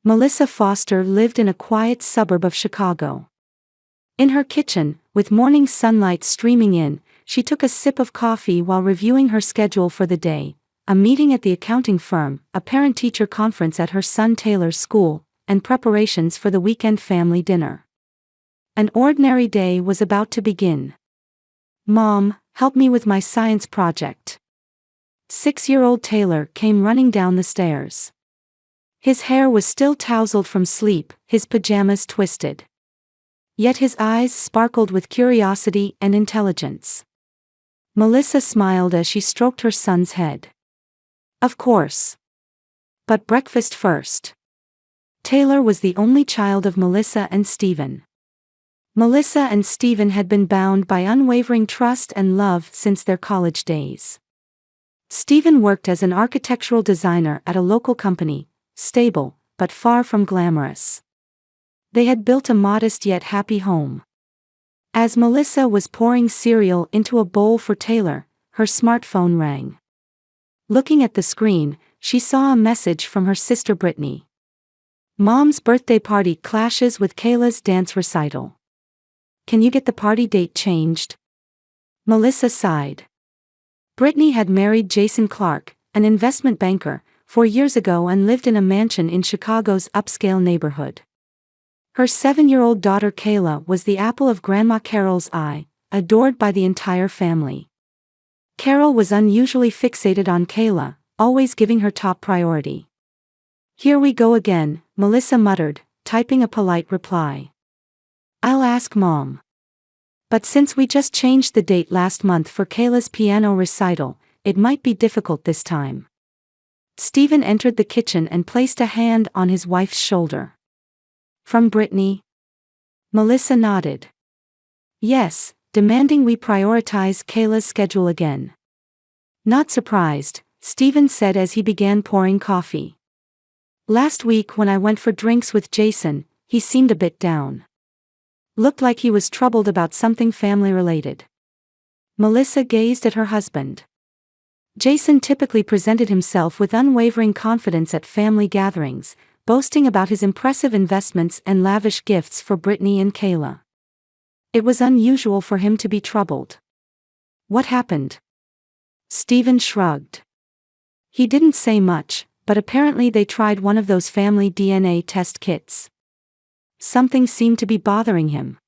Melissa Foster lived in a quiet suburb of Chicago. In her kitchen, with morning sunlight streaming in, she took a sip of coffee while reviewing her schedule for the day: a meeting at the accounting firm, a parent-teacher conference at her son Taylor's school, and preparations for the weekend family dinner. An ordinary day was about to begin. "Mom, help me with my science project." 6-year-old Taylor came running down the stairs. His hair was still tousled from sleep, his pajamas twisted. Yet his eyes sparkled with curiosity and intelligence. Melissa smiled as she stroked her son's head. "Of course. But breakfast first." Taylor was the only child of Melissa and Stephen. Melissa and Stephen had been bound by unwavering trust and love since their college days. Stephen worked as an architectural designer at a local company, stable, but far from glamorous. They had built a modest yet happy home. As Melissa was pouring cereal into a bowl for Taylor, her smartphone rang. Looking at the screen, she saw a message from her sister Brittany. "Mom's birthday party clashes with Kayla's dance recital. Can you get the party date changed?" Melissa sighed. Brittany had married Jason Clark, an investment banker, 4 years ago and lived in a mansion in Chicago's upscale neighborhood. Her 7-year-old daughter Kayla was the apple of Grandma Carol's eye, adored by the entire family. Carol was unusually fixated on Kayla, always giving her top priority. "Here we go again," Melissa muttered, typing a polite reply. "I'll ask Mom. But since we just changed the date last month for Kayla's piano recital, it might be difficult this time." Stephen entered the kitchen and placed a hand on his wife's shoulder. "From Brittany?" Melissa nodded. "Yes, demanding we prioritize Kayla's schedule again." Not surprised, Stephen said as he began pouring coffee. "Last week when I went for drinks with Jason, he seemed a bit down. Looked like he was troubled about something family-related." Melissa gazed at her husband. Jason typically presented himself with unwavering confidence at family gatherings, boasting about his impressive investments and lavish gifts for Brittany and Kayla. It was unusual for him to be troubled. "What happened?" Stephen shrugged. He didn't say much, but apparently they tried one of those family DNA test kits. Something seemed to be bothering him.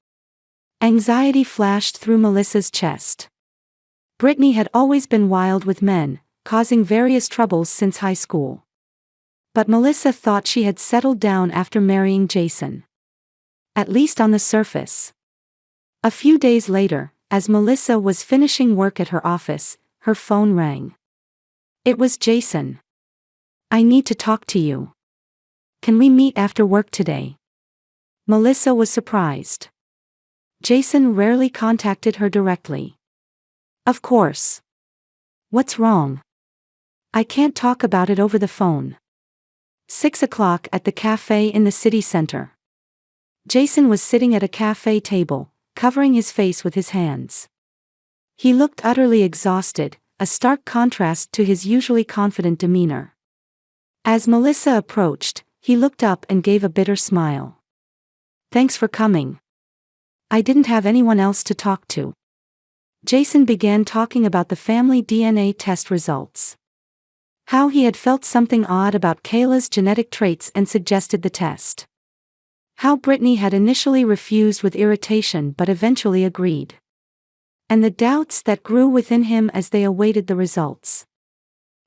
Anxiety flashed through Melissa's chest. Brittany had always been wild with men, causing various troubles since high school. But Melissa thought she had settled down after marrying Jason. At least on the surface. A few days later, as Melissa was finishing work at her office, her phone rang. It was Jason. "I need to talk to you. Can we meet after work today?" Melissa was surprised. Jason rarely contacted her directly. "Of course. What's wrong?" "I can't talk about it over the phone." 6 o'clock at the cafe in the city center. Jason was sitting at a cafe table, covering his face with his hands. He looked utterly exhausted, a stark contrast to his usually confident demeanor. As Melissa approached, he looked up and gave a bitter smile. "Thanks for coming. I didn't have anyone else to talk to." Jason began talking about the family DNA test results. How he had felt something odd about Kayla's genetic traits and suggested the test. How Brittany had initially refused with irritation but eventually agreed. And the doubts that grew within him as they awaited the results.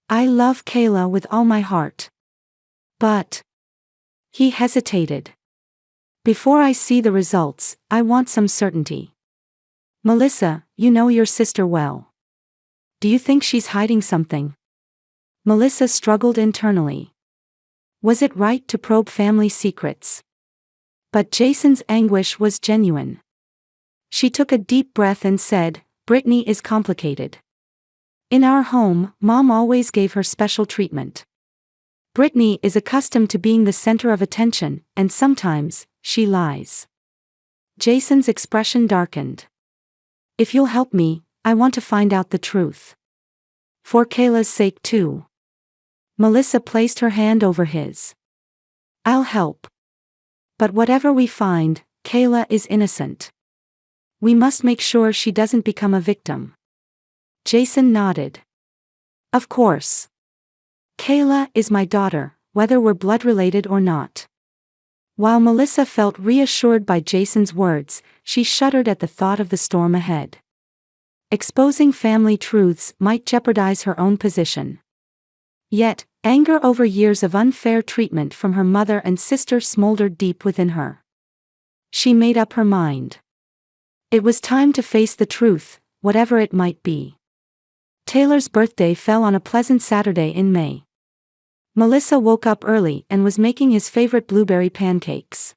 "I love Kayla with all my heart. But..." He hesitated. "Before I see the results, I want some certainty." "Melissa, you know your sister well. Do you think she's hiding something?" Melissa struggled internally. Was it right to probe family secrets? But Jason's anguish was genuine. She took a deep breath and said, "Brittany is complicated. In our home, Mom always gave her special treatment. Brittany is accustomed to being the center of attention, and sometimes, she lies." Jason's expression darkened. "If you'll help me, I want to find out the truth. For Kayla's sake too." Melissa placed her hand over his. I'll help. But whatever we find, Kayla is innocent. We must make sure she doesn't become a victim. Jason nodded. Of course. Kayla is my daughter, whether we're blood related or not. While Melissa felt reassured by Jason's words, she shuddered at the thought of the storm ahead. Exposing family truths might jeopardize her own position. Yet, anger over years of unfair treatment from her mother and sister smoldered deep within her. She made up her mind. It was time to face the truth, whatever it might be. Taylor's birthday fell on a pleasant Saturday in May. Melissa woke up early and was making his favorite blueberry pancakes.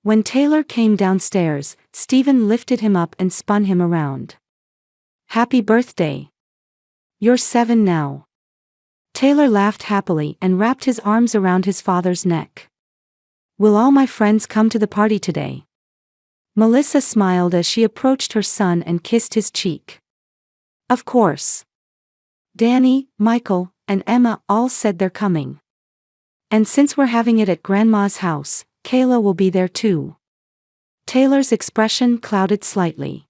When Taylor came downstairs, Stephen lifted him up and spun him around. Happy birthday. You're 7 now. Taylor laughed happily and wrapped his arms around his father's neck. Will all my friends come to the party today? Melissa smiled as she approached her son and kissed his cheek. Of course. Danny, Michael, and Emma all said they're coming. And since we're having it at Grandma's house, Kayla will be there too. Taylor's expression clouded slightly.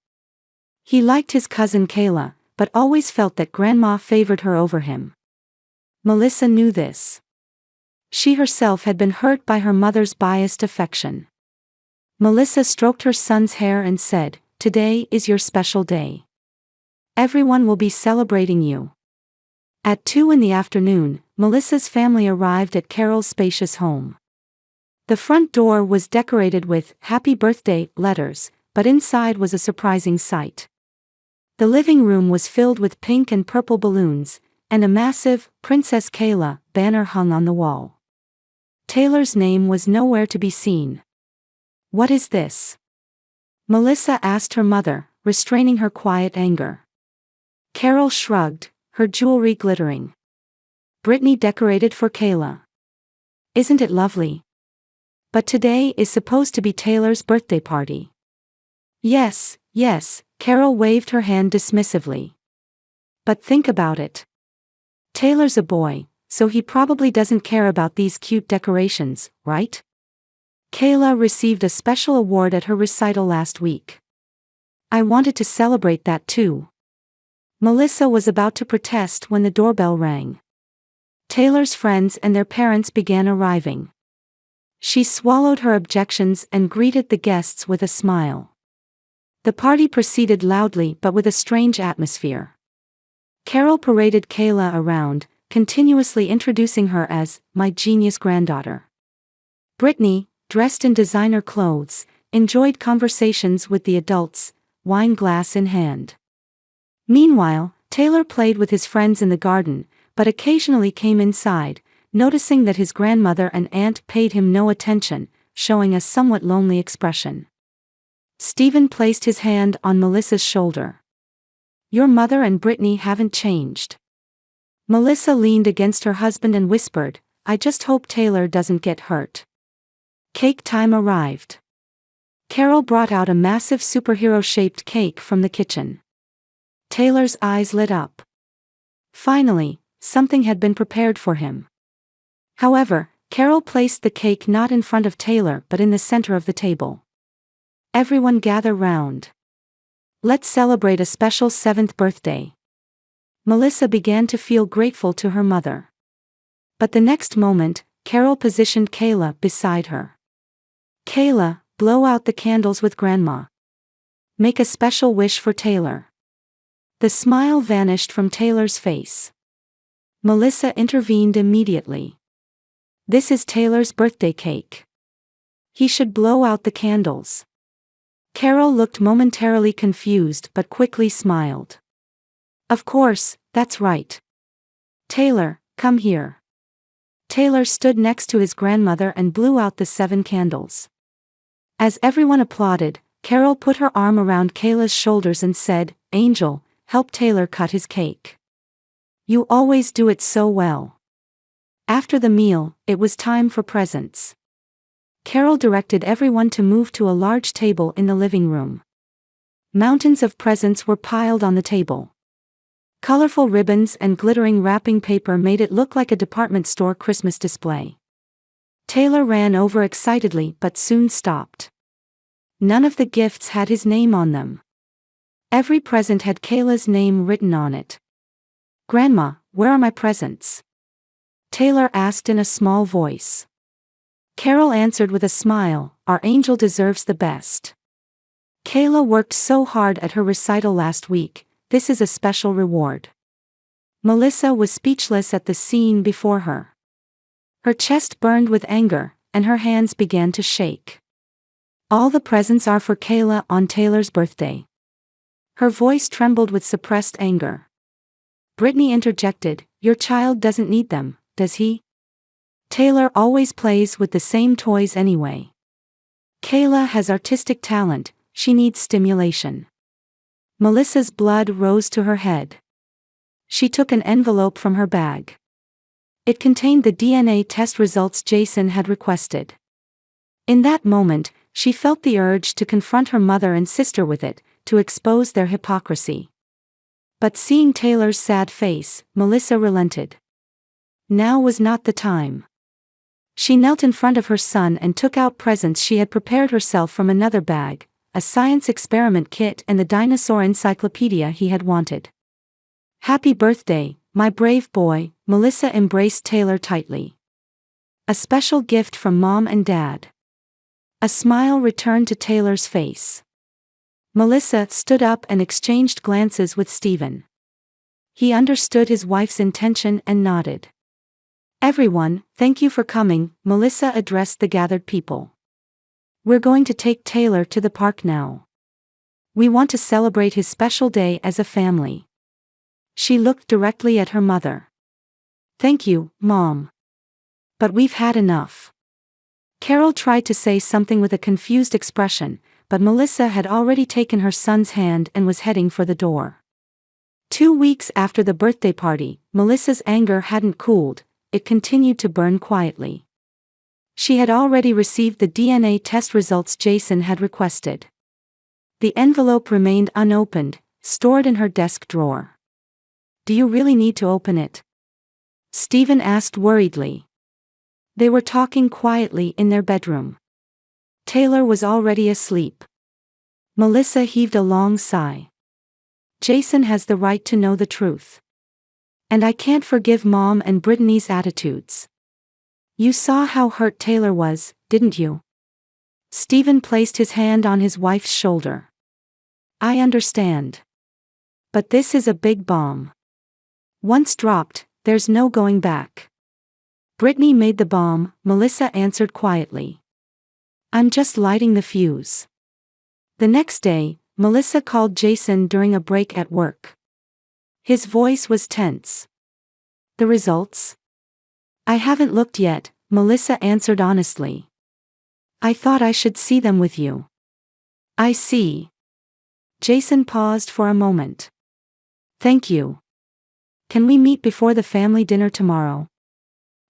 He liked his cousin Kayla, but always felt that Grandma favored her over him. Melissa knew this. She herself had been hurt by her mother's biased affection. Melissa stroked her son's hair and said, "Today is your special day. Everyone will be celebrating you." At 2 in the afternoon, Melissa's family arrived at Carol's spacious home. The front door was decorated with "Happy Birthday" letters, but inside was a surprising sight. The living room was filled with pink and purple balloons, and a massive "Princess Kayla" banner hung on the wall. Taylor's name was nowhere to be seen. What is this? Melissa asked her mother, restraining her quiet anger. Carol shrugged, her jewelry glittering. Brittany decorated for Kayla. Isn't it lovely? But today is supposed to be Taylor's birthday party. Yes, Carol waved her hand dismissively. But think about it. Taylor's a boy, so he probably doesn't care about these cute decorations, right? Kayla received a special award at her recital last week. I wanted to celebrate that too. Melissa was about to protest when the doorbell rang. Taylor's friends and their parents began arriving. She swallowed her objections and greeted the guests with a smile. The party proceeded loudly but with a strange atmosphere. Carol paraded Kayla around, continuously introducing her as "my genius granddaughter." Brittany, dressed in designer clothes, enjoyed conversations with the adults, wine glass in hand. Meanwhile, Taylor played with his friends in the garden, but occasionally came inside, noticing that his grandmother and aunt paid him no attention, showing a somewhat lonely expression. Stephen placed his hand on Melissa's shoulder. Your mother and Brittany haven't changed. Melissa leaned against her husband and whispered, I just hope Taylor doesn't get hurt. Cake time arrived. Carol brought out a massive superhero-shaped cake from the kitchen. Taylor's eyes lit up. Finally, something had been prepared for him. However, Carol placed the cake not in front of Taylor but in the center of the table. Everyone gather round. Let's celebrate a special 7th birthday. Melissa began to feel grateful to her mother. But the next moment, Carol positioned Kayla beside her. Kayla, blow out the candles with Grandma. Make a special wish for Taylor. The smile vanished from Taylor's face. Melissa intervened immediately. This is Taylor's birthday cake. He should blow out the candles. Carol looked momentarily confused but quickly smiled. Of course, that's right. Taylor, come here. Taylor stood next to his grandmother and blew out the 7 candles. As everyone applauded, Carol put her arm around Kayla's shoulders and said, Angel, help Taylor cut his cake. You always do it so well. After the meal, it was time for presents. Carol directed everyone to move to a large table in the living room. Mountains of presents were piled on the table. Colorful ribbons and glittering wrapping paper made it look like a department store Christmas display. Taylor ran over excitedly but soon stopped. None of the gifts had his name on them. Every present had Kayla's name written on it. "Grandma, where are my presents?" Taylor asked in a small voice. Carol answered with a smile, "Our angel deserves the best. Kayla worked so hard at her recital last week, this is a special reward." Melissa was speechless at the scene before her. Her chest burned with anger, and her hands began to shake. "All the presents are for Kayla on Taylor's birthday." Her voice trembled with suppressed anger. Brittany interjected, "Your child doesn't need them, does he? Taylor always plays with the same toys anyway. Kayla has artistic talent, she needs stimulation." Melissa's blood rose to her head. She took an envelope from her bag. It contained the DNA test results Jason had requested. In that moment, she felt the urge to confront her mother and sister with it, to expose their hypocrisy. But seeing Taylor's sad face, Melissa relented. Now was not the time. She knelt in front of her son and took out presents she had prepared herself from another bag, a science experiment kit and the dinosaur encyclopedia he had wanted. "Happy birthday, my brave boy," Melissa embraced Taylor tightly. "A special gift from Mom and Dad." A smile returned to Taylor's face. Melissa stood up and exchanged glances with Stephen. He understood his wife's intention and nodded. "Everyone, thank you for coming," Melissa addressed the gathered people. "We're going to take Taylor to the park now. We want to celebrate his special day as a family." She looked directly at her mother. "Thank you, Mom. But we've had enough." Carol tried to say something with a confused expression, but Melissa had already taken her son's hand and was heading for the door. 2 weeks after the birthday party, Melissa's anger hadn't cooled, it continued to burn quietly. She had already received the DNA test results Jason had requested. The envelope remained unopened, stored in her desk drawer. "Do you really need to open it?" Stephen asked worriedly. They were talking quietly in their bedroom. Taylor was already asleep. Melissa heaved a long sigh. "Jason has the right to know the truth. And I can't forgive Mom and Brittany's attitudes. You saw how hurt Taylor was, didn't you?" Stephen placed his hand on his wife's shoulder. "I understand. But this is a big bomb. Once dropped, there's no going back." "Brittany made the bomb," Melissa answered quietly. "I'm just lighting the fuse." The next day, Melissa called Jason during a break at work. His voice was tense. "The results?" "I haven't looked yet," Melissa answered honestly. "I thought I should see them with you." "I see." Jason paused for a moment. "Thank you. Can we meet before the family dinner tomorrow?"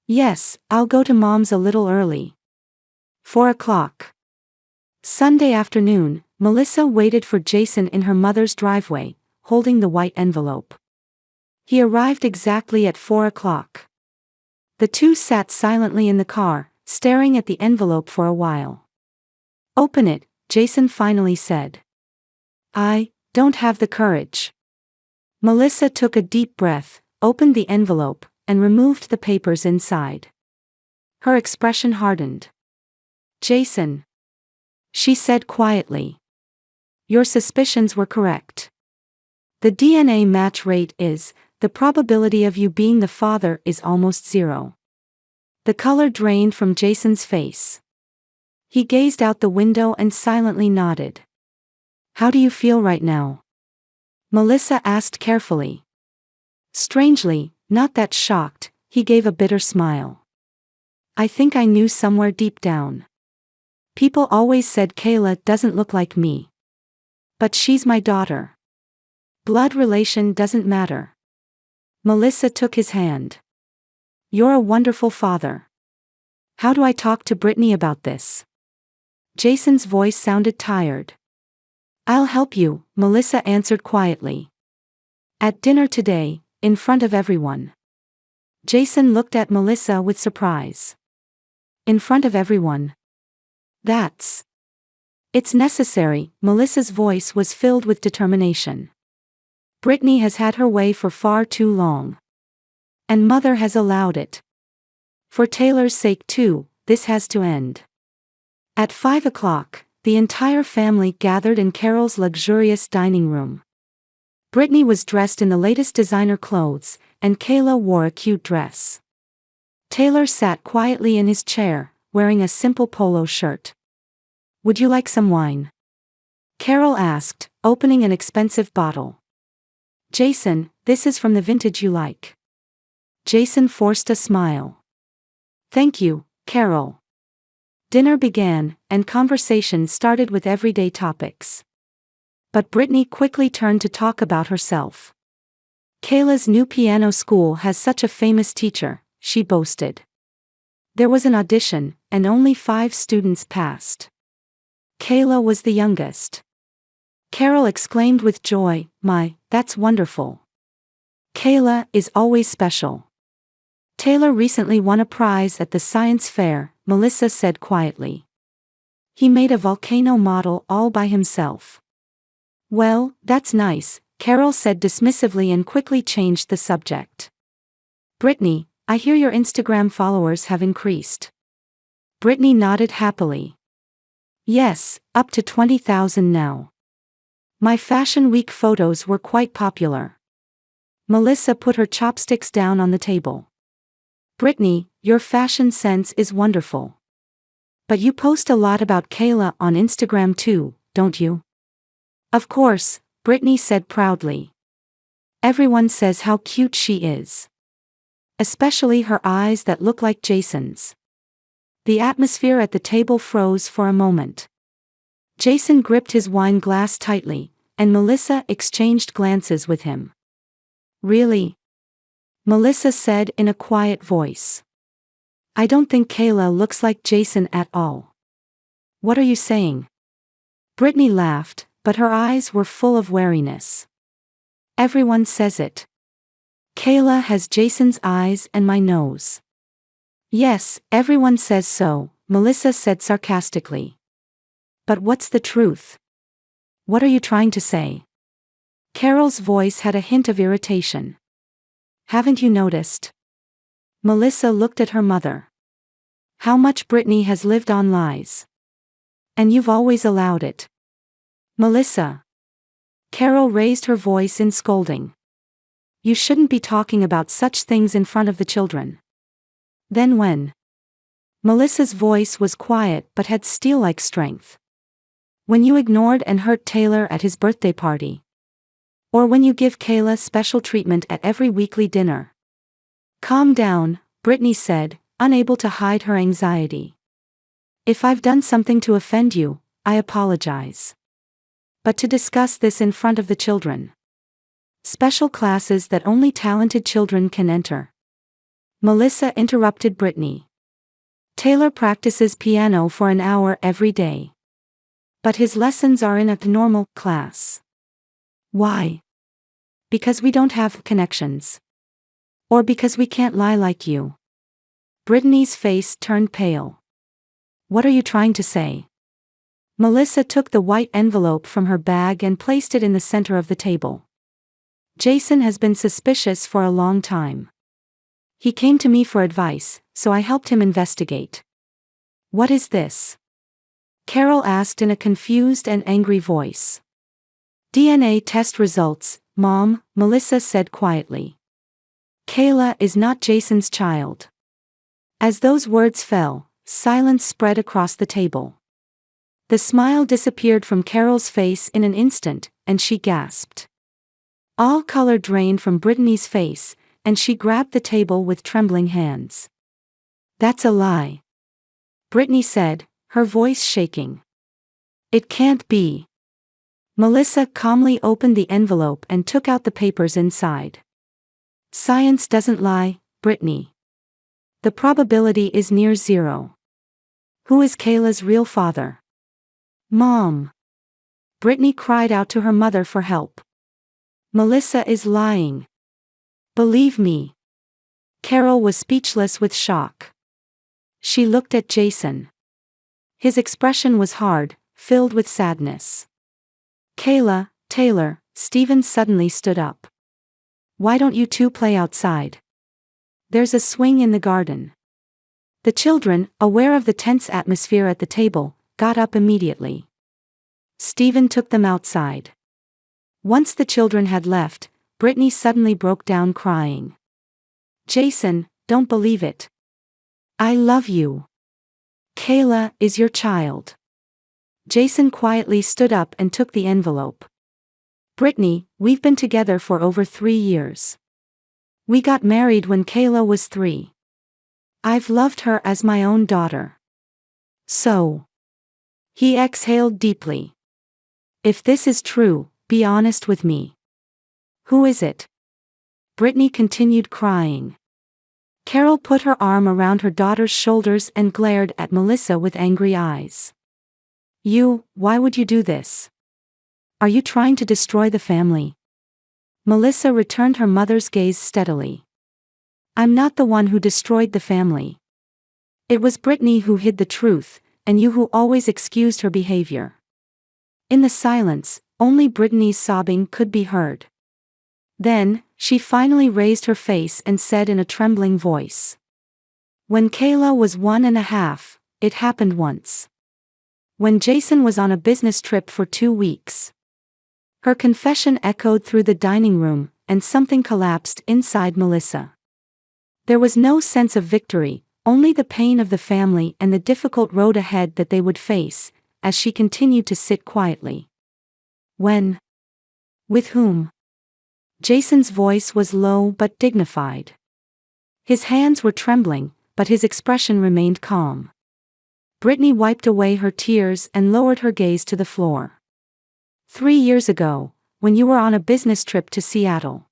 "Yes, I'll go to Mom's a little early." 4 o'clock. Sunday afternoon, Melissa waited for Jason in her mother's driveway, holding the white envelope. He arrived exactly at 4 o'clock. The two sat silently in the car, staring at the envelope for a while. "Open it," Jason finally said. "I don't have the courage." Melissa took a deep breath, opened the envelope, and removed the papers inside. Her expression hardened. "Jason," she said quietly, "your suspicions were correct. The DNA match rate is, the probability of you being the father is almost zero." The color drained from Jason's face. He gazed out the window and silently nodded. "How do you feel right now?" Melissa asked carefully. Strangely, not that shocked, he gave a bitter smile. "I think I knew somewhere deep down. People always said Kayla doesn't look like me. But she's my daughter. Blood relation doesn't matter." Melissa took his hand. "You're a wonderful father. How do I talk to Brittany about this?" Jason's voice sounded tired. "I'll help you," Melissa answered quietly. "At dinner today, in front of everyone." Jason looked at Melissa with surprise. In front of everyone. It's necessary. Melissa's voice was filled with determination. Brittany has had her way for far too long. And Mother has allowed it. For Taylor's sake too, this has to end. At 5 o'clock, the entire family gathered in Carol's luxurious dining room. Brittany was dressed in the latest designer clothes, and Kayla wore a cute dress. Taylor sat quietly in his chair, wearing a simple polo shirt. "Would you like some wine?" Carol asked, opening an expensive bottle. "Jason, this is from the vintage you like." Jason forced a smile. "Thank you, Carol." Dinner began, and conversation started with everyday topics. But Brittany quickly turned to talk about herself. "Kayla's new piano school has such a famous teacher," she boasted. "There was an audition, and only 5 students passed. Kayla was the youngest." Carol exclaimed with joy, "That's wonderful. Kayla is always special." "Taylor recently won a prize at the science fair," Melissa said quietly. "He made a volcano model all by himself." "Well, that's nice," Carol said dismissively and quickly changed the subject. "Brittany, I hear your Instagram followers have increased." Brittany nodded happily. "Yes, up to 20,000 now. My Fashion Week photos were quite popular." Melissa put her chopsticks down on the table. "Brittany, your fashion sense is wonderful. But you post a lot about Kayla on Instagram too, don't you?" "Of course," Brittany said proudly. "Everyone says how cute she is. Especially her eyes that look like Jason's." The atmosphere at the table froze for a moment. Jason gripped his wine glass tightly, and Melissa exchanged glances with him. "Really?" Melissa said in a quiet voice. "I don't think Kayla looks like Jason at all." "What are you saying?" Brittany laughed, but her eyes were full of wariness. "Everyone says it. Kayla has Jason's eyes and my nose." "Yes, everyone says so," Melissa said sarcastically. "But what's the truth? What are you trying to say?" Carol's voice had a hint of irritation. "Haven't you noticed?" Melissa looked at her mother. "How much Brittany has lived on lies. And you've always allowed it." "Melissa." Carol raised her voice in scolding. "You shouldn't be talking about such things in front of the children." "Then when?" Melissa's voice was quiet but had steel-like strength. "When you ignored and hurt Taylor at his birthday party. Or when you give Kayla special treatment at every weekly dinner." "Calm down," Brittany said, unable to hide her anxiety. "If I've done something to offend you, I apologize. But to discuss this in front of the children. Special classes that only talented children can enter." Melissa interrupted Brittany. "Taylor practices piano for an hour every day. But his lessons are in a normal class." "Why?" "Because we don't have connections. Or because we can't lie like you." Brittany's face turned pale. "What are you trying to say?" Melissa took the white envelope from her bag and placed it in the center of the table. "Jason has been suspicious for a long time. He came to me for advice, so I helped him investigate." "What is this?" Carol asked in a confused and angry voice. "DNA test results, Mom," Melissa said quietly. "Kayla is not Jason's child." As those words fell, silence spread across the table. The smile disappeared from Carol's face in an instant, and she gasped. All color drained from Brittany's face, and she grabbed the table with trembling hands. "That's a lie," Brittany said, her voice shaking. "It can't be." Melissa calmly opened the envelope and took out the papers inside. "Science doesn't lie, Brittany. The probability is near zero. Who is Kayla's real father?" "Mom!" Brittany cried out to her mother for help. "Melissa is lying. Believe me." Carol was speechless with shock. She looked at Jason. His expression was hard, filled with sadness. Kayla, Taylor, Stephen suddenly stood up. Why don't you two play outside? There's a swing in the garden. The children, aware of the tense atmosphere at the table, got up immediately. Stephen took them outside. Once the children had left, Brittany suddenly broke down crying. Jason, don't believe it. I love you. Kayla is your child. Jason quietly stood up and took the envelope. Brittany, we've been together for over 3 years. We got married when Kayla was 3. I've loved her as my own daughter. So. He exhaled deeply. If this is true, be honest with me. Who is it? Brittany continued crying. Carol put her arm around her daughter's shoulders and glared at Melissa with angry eyes. Why would you do this? Are you trying to destroy the family? Melissa returned her mother's gaze steadily. I'm not the one who destroyed the family. It was Brittany who hid the truth, and you who always excused her behavior. In the silence, only Brittany's sobbing could be heard. Then, she finally raised her face and said in a trembling voice. When Kayla was 1.5, it happened once. When Jason was on a business trip for 2 weeks. Her confession echoed through the dining room, and something collapsed inside Melissa. There was no sense of victory, only the pain of the family and the difficult road ahead that they would face, as she continued to sit quietly. When? With whom? Jason's voice was low but dignified. His hands were trembling, but his expression remained calm. Brittany wiped away her tears and lowered her gaze to the floor. 3 years ago, when you were on a business trip to Seattle.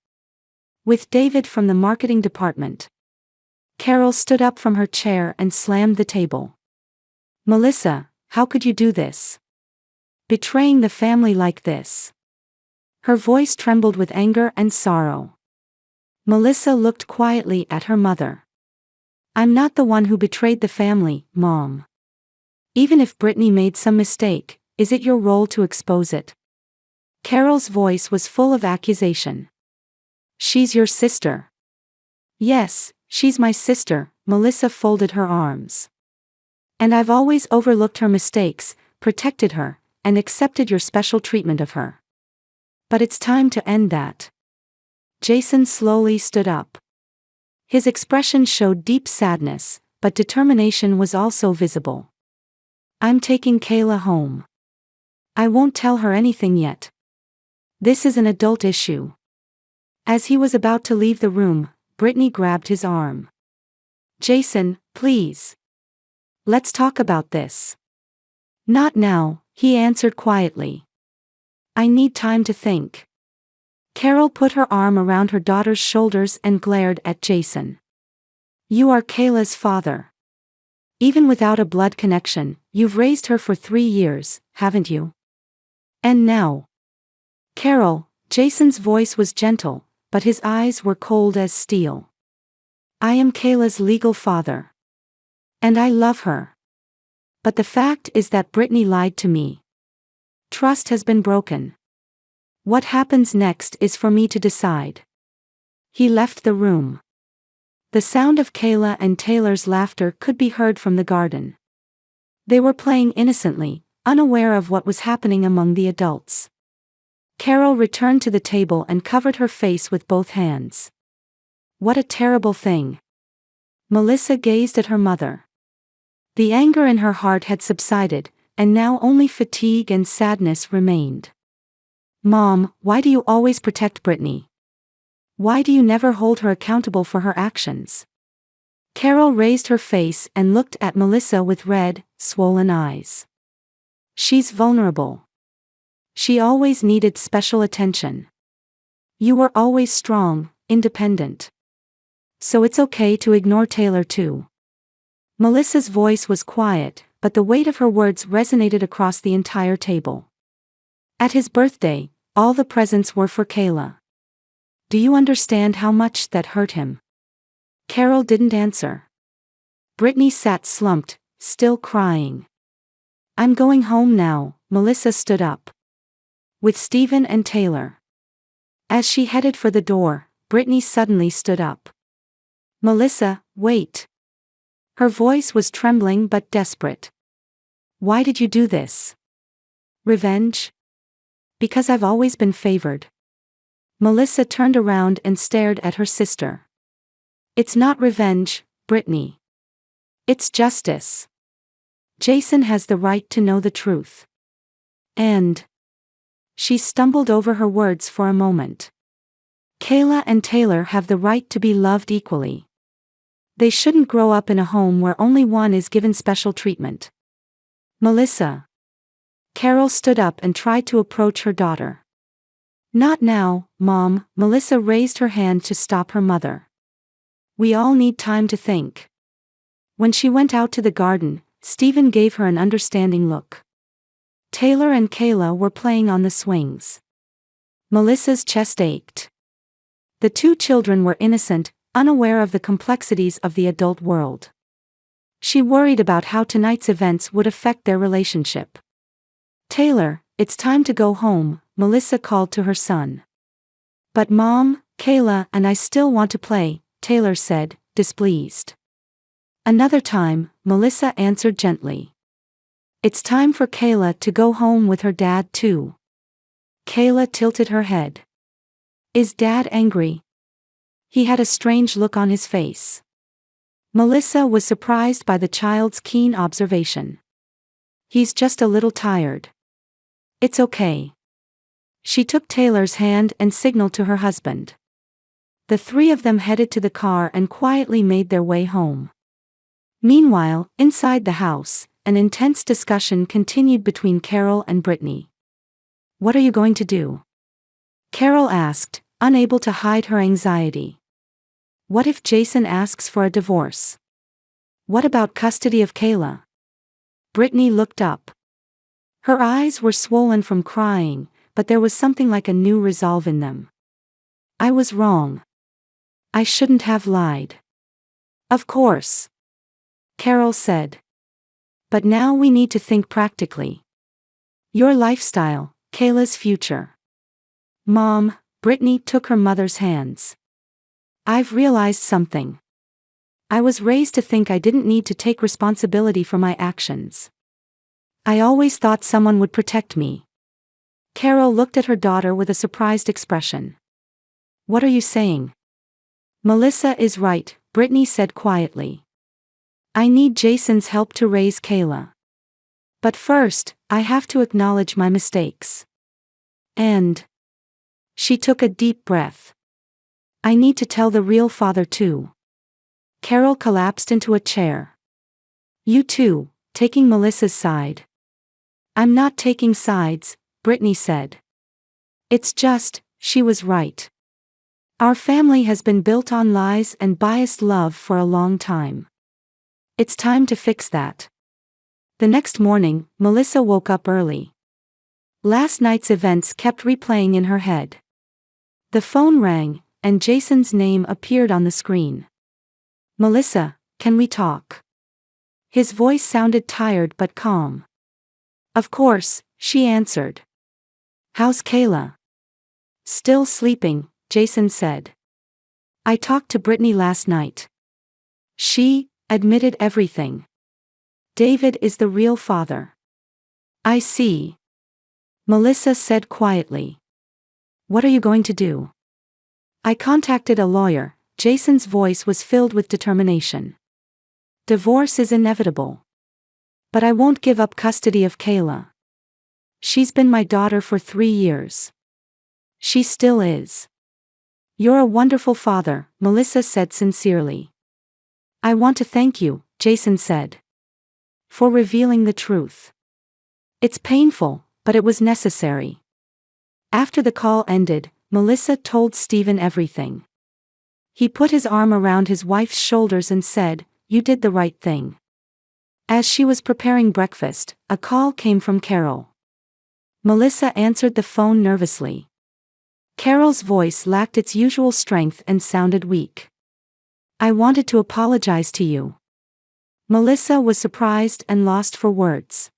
With David from the marketing department. Carol stood up from her chair and slammed the table. Melissa, how could you do this? Betraying the family like this. Her voice trembled with anger and sorrow. Melissa looked quietly at her mother. I'm not the one who betrayed the family, Mom. Even if Brittany made some mistake, is it your role to expose it? Carol's voice was full of accusation. She's your sister. Yes, she's my sister, Melissa folded her arms. And I've always overlooked her mistakes, protected her, and accepted your special treatment of her. But it's time to end that. Jason slowly stood up. His expression showed deep sadness, but determination was also visible. I'm taking Kayla home. I won't tell her anything yet. This is an adult issue. As he was about to leave the room, Brittany grabbed his arm. Jason, please. Let's talk about this. Not now, he answered quietly. I need time to think. Carol put her arm around her daughter's shoulders and glared at Jason. You are Kayla's father. Even without a blood connection, you've raised her for 3 years, haven't you? And now. Carol, Jason's voice was gentle, but his eyes were cold as steel. I am Kayla's legal father. And I love her. But the fact is that Brittany lied to me. Trust has been broken. What happens next is for me to decide. He left the room. The sound of Kayla and Taylor's laughter could be heard from the garden. They were playing innocently, unaware of what was happening among the adults. Carol returned to the table and covered her face with both hands. What a terrible thing. Melissa gazed at her mother. The anger in her heart had subsided, and now only fatigue and sadness remained. Mom, why do you always protect Brittany? Why do you never hold her accountable for her actions? Carol raised her face and looked at Melissa with red, swollen eyes. She's vulnerable. She always needed special attention. You were always strong, independent. So it's okay to ignore Taylor too. Melissa's voice was quiet, but the weight of her words resonated across the entire table. At his birthday, all the presents were for Kayla. Do you understand how much that hurt him? Carol didn't answer. Brittany sat slumped, still crying. I'm going home now, Melissa stood up. With Stephen and Taylor. As she headed for the door, Brittany suddenly stood up. Melissa, wait. Her voice was trembling but desperate. Why did you do this? Revenge? Because I've always been favored. Melissa turned around and stared at her sister. It's not revenge, Brittany. It's justice. Jason has the right to know the truth. And she stumbled over her words for a moment. Kayla and Taylor have the right to be loved equally. They shouldn't grow up in a home where only one is given special treatment. Melissa. Carol stood up and tried to approach her daughter. Not now, Mom, Melissa raised her hand to stop her mother. We all need time to think. When she went out to the garden, Stephen gave her an understanding look. Taylor and Kayla were playing on the swings. Melissa's chest ached. The two children were innocent, unaware of the complexities of the adult world. She worried about how tonight's events would affect their relationship. Taylor, it's time to go home, Melissa called to her son. But Mom, Kayla and I still want to play, Taylor said, displeased. Another time, Melissa answered gently. It's time for Kayla to go home with her dad too. Kayla tilted her head. Is Dad angry? He had a strange look on his face. Melissa was surprised by the child's keen observation. He's just a little tired. It's okay. She took Taylor's hand and signaled to her husband. The three of them headed to the car and quietly made their way home. Meanwhile, inside the house, an intense discussion continued between Carol and Brittany. What are you going to do? Carol asked, unable to hide her anxiety. What if Jason asks for a divorce? What about custody of Kayla? Brittany looked up. Her eyes were swollen from crying, but there was something like a new resolve in them. I was wrong. I shouldn't have lied. Of course. Carol said. But now we need to think practically. Your lifestyle, Kayla's future. Mom, Brittany took her mother's hands. I've realized something. I was raised to think I didn't need to take responsibility for my actions. I always thought someone would protect me. Carol looked at her daughter with a surprised expression. What are you saying? Melissa is right, Brittany said quietly. I need Jason's help to raise Kayla. But first, I have to acknowledge my mistakes. And she took a deep breath. I need to tell the real father too. Carol collapsed into a chair. You too, taking Melissa's side. I'm not taking sides, Brittany said. It's just, she was right. Our family has been built on lies and biased love for a long time. It's time to fix that. The next morning, Melissa woke up early. Last night's events kept replaying in her head. The phone rang, and Jason's name appeared on the screen. Melissa, can we talk? His voice sounded tired but calm. Of course, she answered. How's Kayla? Still sleeping, Jason said. I talked to Brittany last night. She admitted everything. David is the real father. I see. Melissa said quietly. What are you going to do? I contacted a lawyer. Jason's voice was filled with determination. Divorce is inevitable. But I won't give up custody of Kayla. She's been my daughter for 3 years. She still is. You're a wonderful father, Melissa said sincerely. I want to thank you, Jason said. For revealing the truth. It's painful, but it was necessary. After the call ended, Melissa told Stephen everything. He put his arm around his wife's shoulders and said, You did the right thing. As she was preparing breakfast, a call came from Carol. Melissa answered the phone nervously. Carol's voice lacked its usual strength and sounded weak. I wanted to apologize to you. Melissa was surprised and lost for words.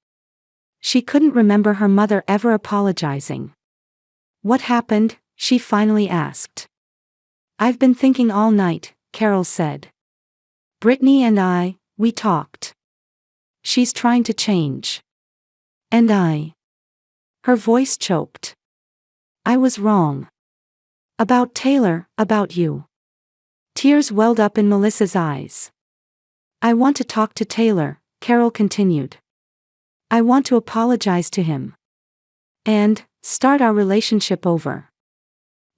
She couldn't remember her mother ever apologizing. "What happened?" she finally asked. "I've been thinking all night," Carol said. "Brittany and we talked. She's trying to change. And I." Her voice choked. "I was wrong. About Taylor, about you." Tears welled up in Melissa's eyes. "I want to talk to Taylor," Carol continued. "I want to apologize to him. And start our relationship over."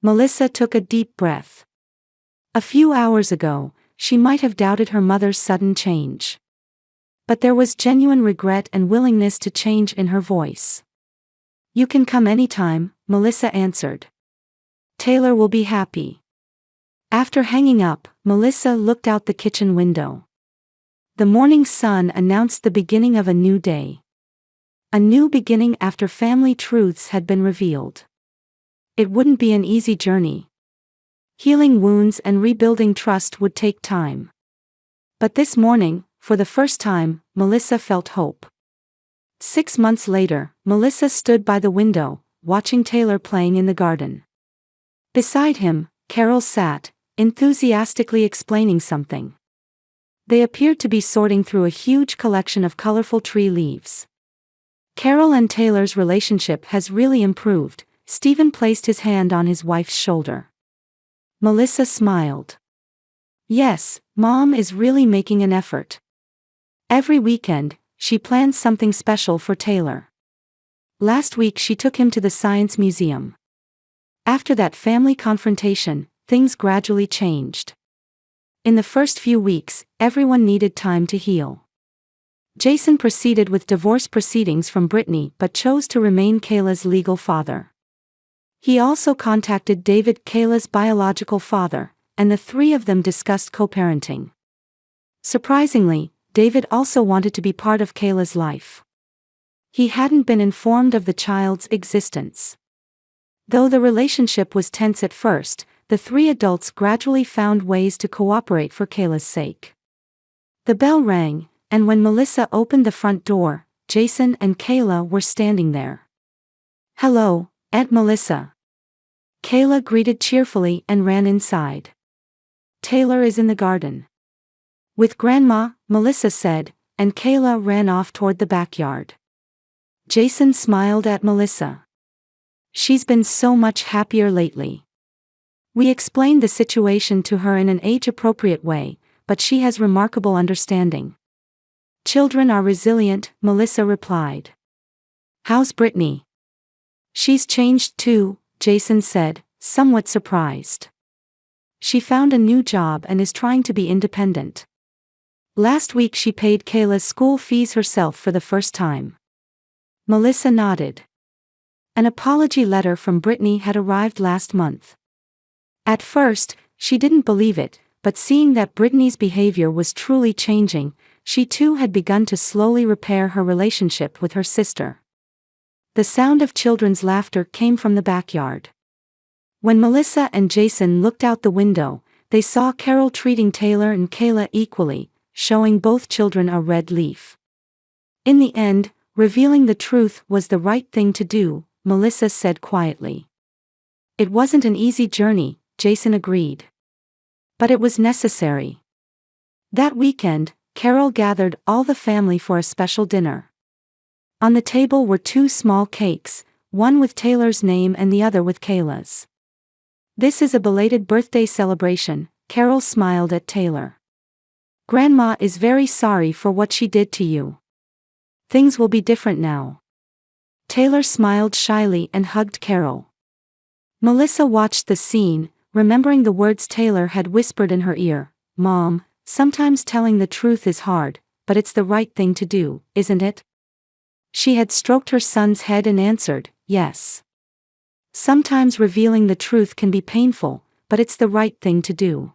Melissa took a deep breath. A few hours ago, she might have doubted her mother's sudden change. But there was genuine regret and willingness to change in her voice. "You can come anytime," Melissa answered. "Taylor will be happy." After hanging up, Melissa looked out the kitchen window. The morning sun announced the beginning of a new day. A new beginning after family truths had been revealed. It wouldn't be an easy journey. Healing wounds and rebuilding trust would take time. But this morning, for the first time, Melissa felt hope. 6 months later, Melissa stood by the window, watching Taylor playing in the garden. Beside him, Carol sat, enthusiastically explaining something. They appeared to be sorting through a huge collection of colorful tree leaves. "Carol and Taylor's relationship has really improved," Stephen placed his hand on his wife's shoulder. Melissa smiled. "Yes, Mom is really making an effort. Every weekend, she plans something special for Taylor. Last week she took him to the Science Museum." After that family confrontation, things gradually changed. In the first few weeks, everyone needed time to heal. Jason proceeded with divorce proceedings from Brittany but chose to remain Kayla's legal father. He also contacted David, Kayla's biological father, and the three of them discussed co-parenting. Surprisingly, David also wanted to be part of Kayla's life. He hadn't been informed of the child's existence. Though the relationship was tense at first, the three adults gradually found ways to cooperate for Kayla's sake. The bell rang, and when Melissa opened the front door, Jason and Kayla were standing there. "Hello, Aunt Melissa." Kayla greeted cheerfully and ran inside. "Taylor is in the garden with Grandma," Melissa said, and Kayla ran off toward the backyard. Jason smiled at Melissa. "She's been so much happier lately. We explained the situation to her in an age-appropriate way, but she has remarkable understanding." "Children are resilient," Melissa replied. "How's Brittany?" "She's changed too," Jason said, somewhat surprised. "She found a new job and is trying to be independent. Last week she paid Kayla's school fees herself for the first time." Melissa nodded. An apology letter from Brittany had arrived last month. At first, she didn't believe it, but seeing that Brittany's behavior was truly changing, she too had begun to slowly repair her relationship with her sister. The sound of children's laughter came from the backyard. When Melissa and Jason looked out the window, they saw Carol treating Taylor and Kayla equally, showing both children a red leaf. "In the end, revealing the truth was the right thing to do," Melissa said quietly. "It wasn't an easy journey," Jason agreed. "But it was necessary." That weekend, Carol gathered all the family for a special dinner. On the table were 2 small cakes, one with Taylor's name and the other with Kayla's. "This is a belated birthday celebration," Carol smiled at Taylor. "Grandma is very sorry for what she did to you. Things will be different now." Taylor smiled shyly and hugged Carol. Melissa watched the scene, remembering the words Taylor had whispered in her ear. "Mom, sometimes telling the truth is hard, but it's the right thing to do, isn't it?" She had stroked her son's head and answered, "Yes. Sometimes revealing the truth can be painful, but it's the right thing to do."